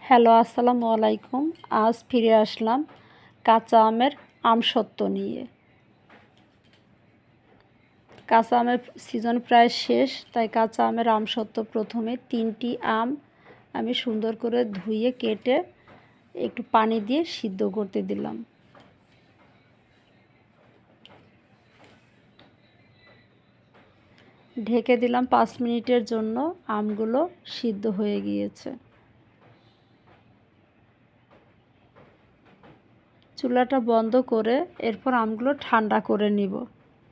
Hello, আসসালামু আলাইকুম। আজ ফিরে আসলাম কাঁচা আমের আমসত্ত্ব নিয়ে। কাঁচা আমের সিজন প্রায় শেষ, তাই কাঁচা আমের আমসত্ত্ব প্রথমে 3টি আম আমি সুন্দর করে ধুয়ে কেটে একটু পানি দিয়ে সিদ্ধ করতে দিলাম। ঢেকে দিলাম 5 মিনিটের জন্য। আমগুলো সিদ্ধ হয়ে গিয়েছে। চুলাটা বন্ধ করে এরপর আমগুলো ঠান্ডা করে নিব।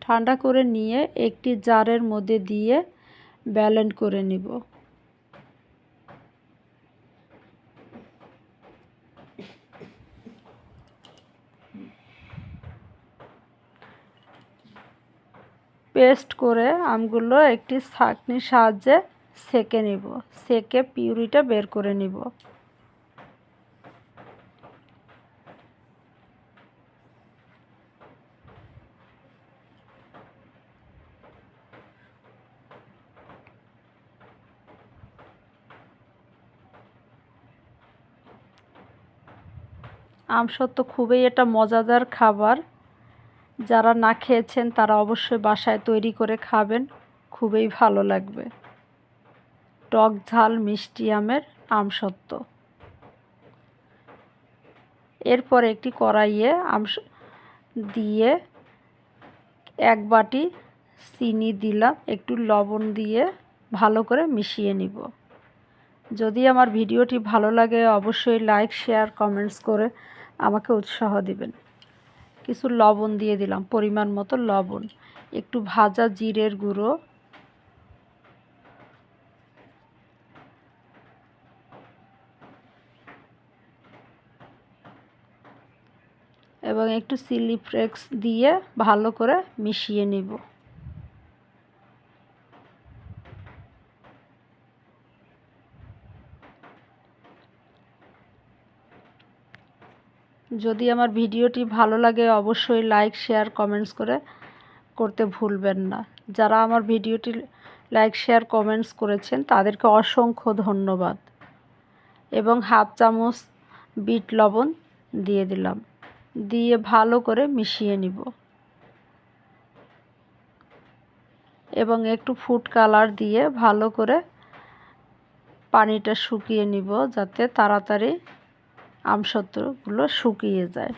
ঠান্ডা করে নিয়ে একটি জারের মধ্যে দিয়ে ব্লেন্ড করে নিব। পেস্ট করে আমগুলো একটি ছাঁকনির সাহায্যে সেঁকে নিব। সেঁকে পিউরিটা বের করে নিব। আমসত্ত্ব খুবই একটা মজাদার খাবার। যারা না খেয়েছেন তারা অবশ্যই বাসায় তৈরি করে খাবেন, খুবই ভালো লাগবে। টক ঝাল মিষ্টি আমের আমসত্ত্ব। এরপর একটি কড়াইয়ে দিয়ে 1 বাটি চিনি দিলাম, একটু লবণ দিয়ে ভালো করে মিশিয়ে নিব। যদি আমার ভিডিওটি ভালো লাগে অবশ্যই লাইক, শেয়ার, কমেন্টস করে আমাকে উৎসাহ দিবেন। কিছু লবণ দিয়ে দিলাম, পরিমাণ মতো লবণ, একটু ভাজা জিরের গুঁড়ো, এবং একটু চিলি ফ্লেক্স দিয়ে ভালো করে মিশিয়ে নিব। যদি আমার ভিডিওটি ভালো লাগে অবশ্যই লাইক, শেয়ার, কমেন্টস করতে ভুলবেন না। যারা আমার ভিডিওটি লাইক, শেয়ার, কমেন্টস করেছেন তাদেরকে অসংখ্য ধন্যবাদ। এবং হাফ চামচ বিট লবণ দিয়ে দিলাম, দিয়ে ভালো করে মিশিয়ে নিব। এবং একটু ফুড কালার দিয়ে ভালো করে পানিটা শুকিয়ে নিব, যাতে তাড়াতাড়ি আমসত্ত্বগুলো শুকিয়ে যায়।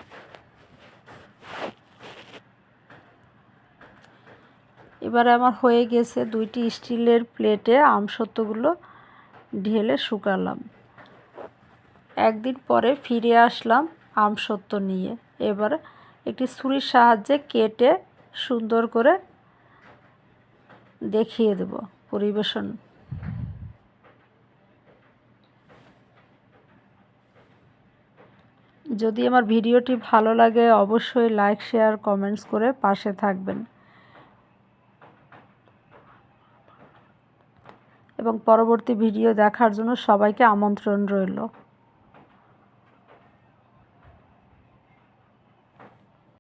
এবারে আমার হয়ে গেছে। 2টি স্টিলের প্লেটে আমসত্ত্বগুলো ঢেলে শুকালাম। একদিন পরে ফিরে আসলাম আমসত্ত্ব নিয়ে। এবার একটি ছুরির সাহায্যে কেটে সুন্দর করে দেখিয়ে দেব পরিবেশন। যদি আমার ভিডিওটি ভালো লাগে অবশ্যই লাইক, শেয়ার, কমেন্টস করে পাশে থাকবেন। এবং পরবর্তী ভিডিও দেখার জন্য সবাইকে আমন্ত্রণ রইল।